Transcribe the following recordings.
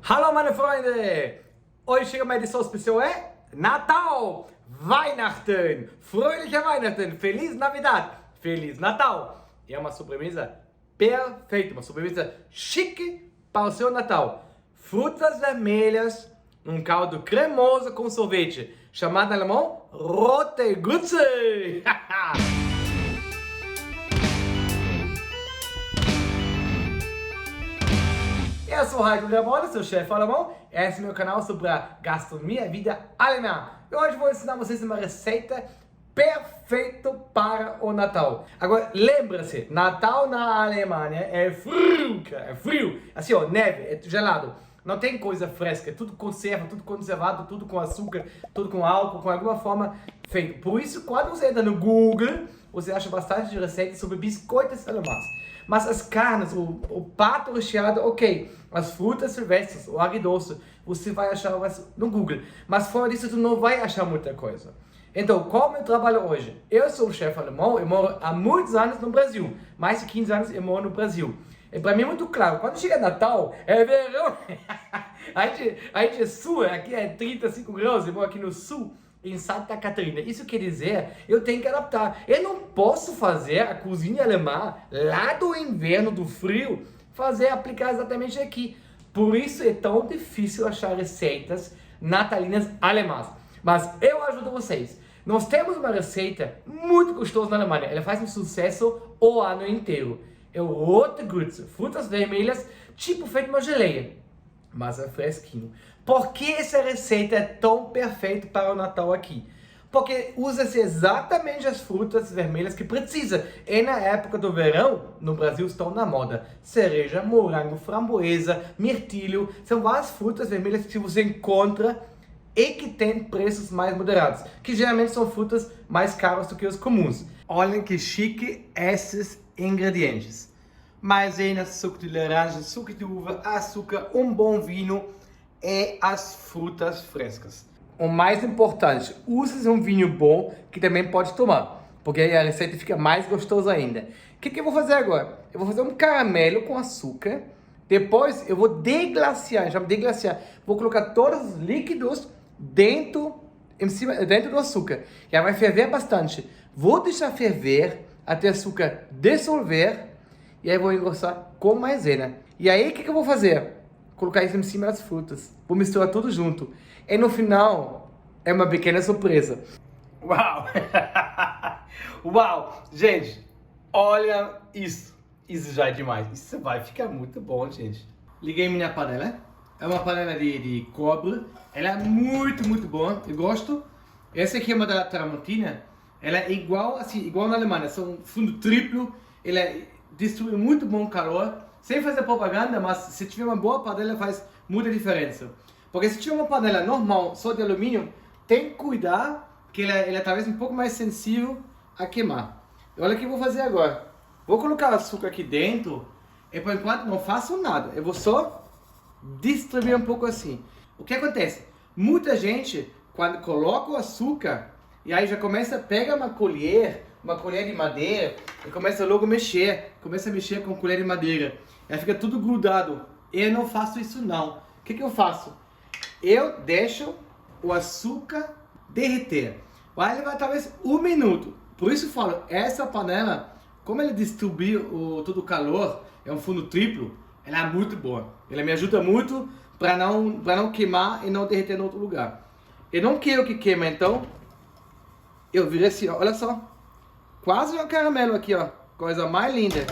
Hallo meine Freunde! Heute chega uma edição especial é Natal! Weihnachten! Fröhliche Weihnachten! Feliz Navidad! Feliz Natal! E é uma sobremesa perfeita, uma sobremesa chique para o seu Natal. Frutas vermelhas num caldo cremoso com sorvete, chamado em alemão Rote Grütze! Eu sou o Heiko Gabola, seu chefe alemão. Esse é meu canal sobre a gastronomia e vida alemã. E hoje vou ensinar vocês uma receita perfeita para o Natal. Agora, lembra-se, Natal na Alemanha é frio, cara, é frio. Assim, ó, neve, é gelado. Não tem coisa fresca, é tudo conserva, tudo conservado, tudo com açúcar, tudo com álcool, com alguma forma feito. Por isso, quando você entra no Google, você acha bastante receitas sobre biscoitos alemães. Mas as carnes, o pato recheado, ok. As frutas silvestres, o agridoce, você vai achar no Google. Mas fora disso, tu não vai achar muita coisa. Então, qual é o meu trabalho hoje? Eu sou um chefe alemão, eu moro há muitos anos no Brasil. Mais de 15 anos eu moro no Brasil. E para mim é muito claro, quando chega Natal, é verão. a gente sua, aqui é 35 graus, eu moro aqui no sul, em Santa Catarina. Isso quer dizer, eu tenho que adaptar. Eu não posso fazer a cozinha alemã lá do inverno, do frio, aplicar exatamente aqui. Por isso é tão difícil achar receitas natalinas alemãs. Mas eu ajudo vocês. Nós temos uma receita muito gostosa na Alemanha. Ela faz um sucesso o ano inteiro. É o Rote Grütze, frutas vermelhas, tipo feito uma geleia, mas é fresquinho. Por que essa receita é tão perfeita para o Natal aqui? Porque usa-se exatamente as frutas vermelhas que precisa. E na época do verão, no Brasil estão na moda. Cereja, morango, framboesa, mirtilho. São várias frutas vermelhas que você encontra e que tem preços mais moderados. Que geralmente são frutas mais caras do que os comuns. Olhem que chique esses ingredientes. Maisena, suco de laranja, suco de uva, açúcar, um bom vinho e as frutas frescas. O mais importante, use um vinho bom que também pode tomar, porque aí a receita fica mais gostosa ainda. O que eu vou fazer agora? Eu vou fazer um caramelo com açúcar, depois eu vou deglaciar, vou colocar todos os líquidos dentro do açúcar, e aí vai ferver bastante. Vou deixar ferver até o açúcar dissolver, e aí vou engrossar com maisena. E aí o que eu vou fazer? Colocar isso em cima das frutas. Vou misturar tudo junto. E no final, é uma pequena surpresa. Uau! Uau! Gente, olha isso. Isso já é demais. Isso vai ficar muito bom, gente. Liguei minha panela. É uma panela de cobre. Ela é muito, muito boa. Eu gosto. Essa aqui é uma da Tramontina. Ela é igual na Alemanha. São fundo triplo. Ela distribui muito bom calor. Sem fazer propaganda, mas se tiver uma boa panela faz muita diferença. Porque se tiver uma panela normal, só de alumínio, tem que cuidar que ela é talvez um pouco mais sensível a queimar. E olha o que eu vou fazer agora. Vou colocar açúcar aqui dentro e por enquanto não faço nada. Eu vou só distribuir um pouco assim. O que acontece? Muita gente, quando coloca o açúcar, e aí já pega uma colher de madeira e começa logo a mexer. Começa a mexer com colher de madeira. Aí fica tudo grudado. Eu não faço isso não. O que eu faço? Eu deixo o açúcar derreter. Vai levar talvez 1 minuto. Por isso eu falo, essa panela, como ela distribui todo o calor, é um fundo triplo, ela é muito boa. Ela me ajuda muito para não queimar e não derreter em outro lugar. Eu não quero que queime, então eu viro assim, ó, olha só. Quase um caramelo aqui, ó. Coisa mais linda.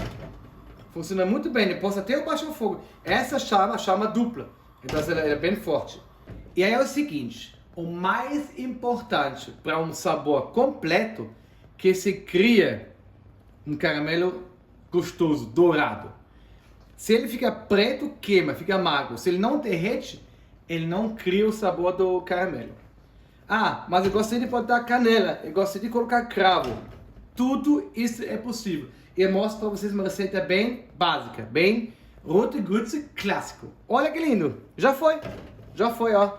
Funciona muito bem. Eu posso até baixar o fogo. Essa chama dupla. Então ela é bem forte. E aí é o seguinte. O mais importante para um sabor completo que se cria um caramelo gostoso, dourado. Se ele fica preto, queima, fica amargo. Se ele não derrete, ele não cria o sabor do caramelo. Ah, mas eu gostaria de botar canela. Eu gostaria de colocar cravo. Tudo isso é possível. Eu mostro para vocês uma receita bem básica, bem Rote Grütze clássico. Olha que lindo. Já foi, ó.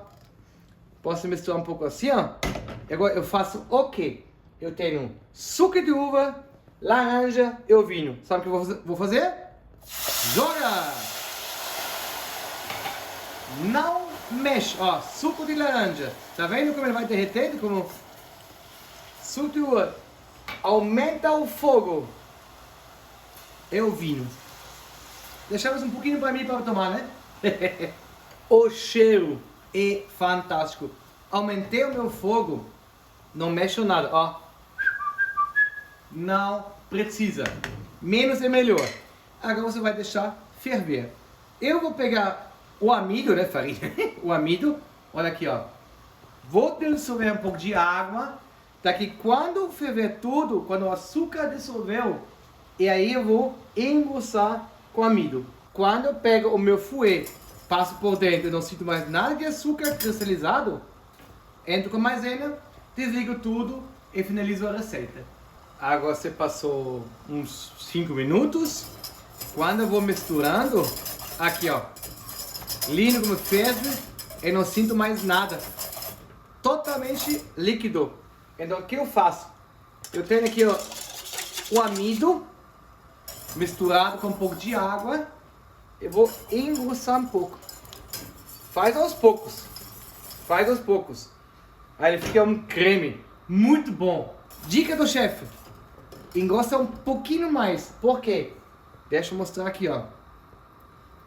Posso misturar um pouco assim, ó. Agora eu faço o quê? Eu tenho suco de uva, laranja e o vinho. Sabe o que eu vou fazer? Joga! Não mexe, ó, suco de laranja. Tá vendo como ele vai derretendo? Como suco de uva. Aumenta o fogo. É o vinho. Deixamos um pouquinho para mim para tomar, né? O cheiro é fantástico. Aumentei o meu fogo. Não mexo nada, ó. Não precisa. Menos é melhor. Agora você vai deixar ferver. Eu vou pegar o amido, né, farinha? O amido, olha aqui, ó. Vou dissolver um pouco de água, tá que quando ferver tudo, quando o açúcar dissolveu, e aí eu vou engrossar com amido. Quando eu pego o meu fouet, passo por dentro e não sinto mais nada de açúcar cristalizado, entro com a maisena, desligo tudo e finalizo a receita. Agora você passou uns 5 minutos. Quando eu vou misturando, aqui ó, lindo como ferve, e não sinto mais nada. Totalmente líquido. Então o que eu faço? Eu tenho aqui ó, o amido misturado com um pouco de água. Eu vou engrossar um pouco. Faz aos poucos. Faz aos poucos. Aí ele fica um creme muito bom. Dica do chefe. Engrossa um pouquinho mais. Por quê? Deixa eu mostrar aqui, ó.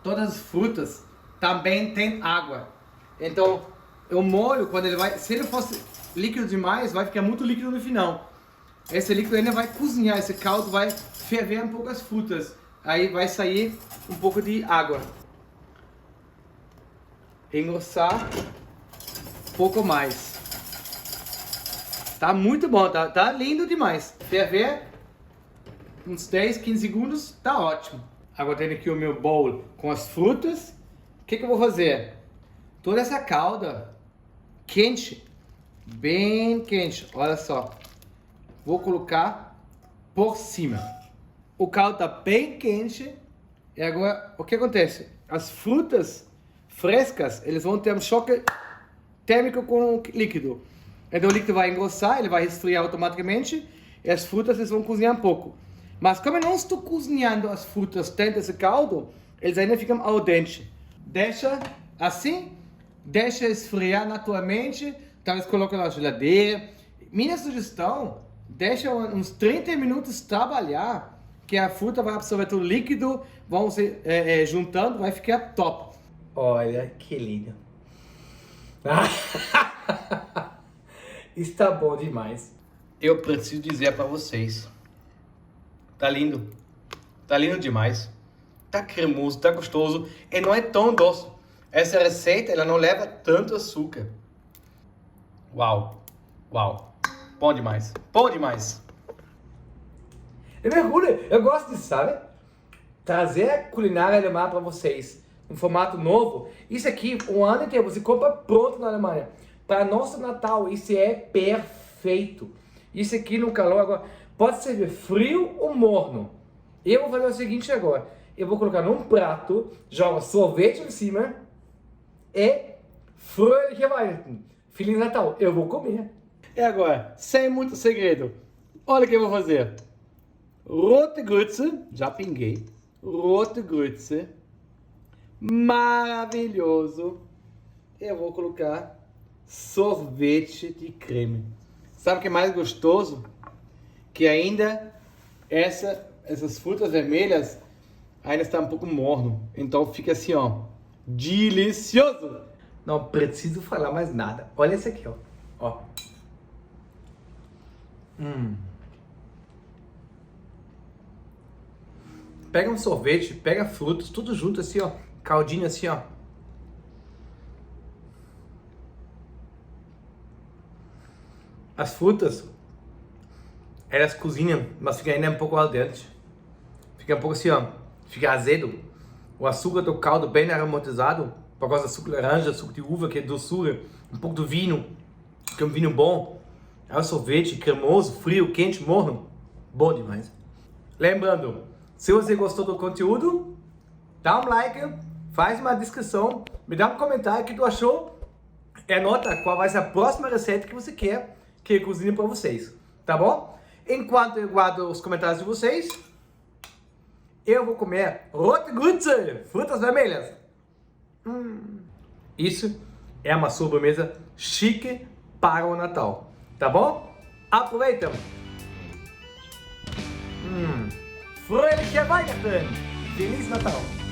Todas as frutas também tem água. Então, eu molho quando ele vai... Se ele fosse líquido demais, vai ficar muito líquido no final. Esse líquido ainda vai cozinhar. Esse caldo vai ferver um pouco as frutas. Aí vai sair um pouco de água. Engrossar um pouco mais. Tá muito bom, tá lindo demais. Ferver uns 10, 15 segundos, tá ótimo. Agora tenho aqui o meu bowl com as frutas. O que eu vou fazer? Toda essa calda quente, bem quente, olha só. Vou colocar por cima. O caldo tá bem quente. E agora, o que acontece? As frutas frescas, eles vão ter um choque térmico com o líquido. Então o líquido vai engrossar, ele vai resfriar automaticamente. E as frutas eles vão cozinhar um pouco. Mas como eu não estou cozinhando as frutas dentro desse caldo, eles ainda ficam al dente. Deixa assim, deixa esfriar naturalmente, talvez coloque na geladeira. Minha sugestão, deixa uns 30 minutos trabalhar, que a fruta vai absorver todo o líquido, vão se juntando, vai ficar top. Olha que lindo. Está bom demais. Eu preciso dizer para vocês. Tá lindo. Tá lindo demais. Tá cremoso, tá gostoso e não é tão doce. Essa receita, ela não leva tanto açúcar. Uau. Uau. Bom demais. Bom demais. Eu gosto disso, sabe? Trazer a culinária alemã para vocês. Um formato novo. Isso aqui, um ano inteiro, você compra pronto na Alemanha. Para nosso Natal, isso é perfeito. Isso aqui no calor agora pode servir frio ou morno. Eu vou fazer o seguinte agora. Eu vou colocar num prato, jogo sorvete em cima e Fröhliche Weihnachten. Feliz Natal. Eu vou comer. E agora, sem muito segredo, olha o que eu vou fazer. Rote Grütze, já pinguei. Rote Grütze, maravilhoso. Eu vou colocar sorvete de creme. Sabe o que é mais gostoso? Que ainda essas frutas vermelhas ainda está um pouco morno. Então fica assim, ó, delicioso. Não preciso falar mais nada. Olha esse aqui, ó. Pega um sorvete, pega frutas, tudo junto assim, ó. Caldinho assim, ó. As frutas, elas cozinham, mas fica ainda um pouco al dente. Fica um pouco assim, ó. Fica azedo. O açúcar do caldo bem aromatizado, por causa do açúcar de laranja, suco de uva, que é doçura. Um pouco do vinho, que é um vinho bom. É um sorvete cremoso, frio, quente, morno. Bom demais. Lembrando, se você gostou do conteúdo, dá um like, faz uma descrição, me dá um comentário o que tu achou. E anota qual vai ser a próxima receita que você quer que eu cozinhe para vocês. Tá bom? Enquanto eu guardo os comentários de vocês, eu vou comer Rote Grütze, frutas vermelhas. Isso é uma sobremesa chique para o Natal, tá bom? Aproveita! Fröhliche Weihnachten! Feliz Natal!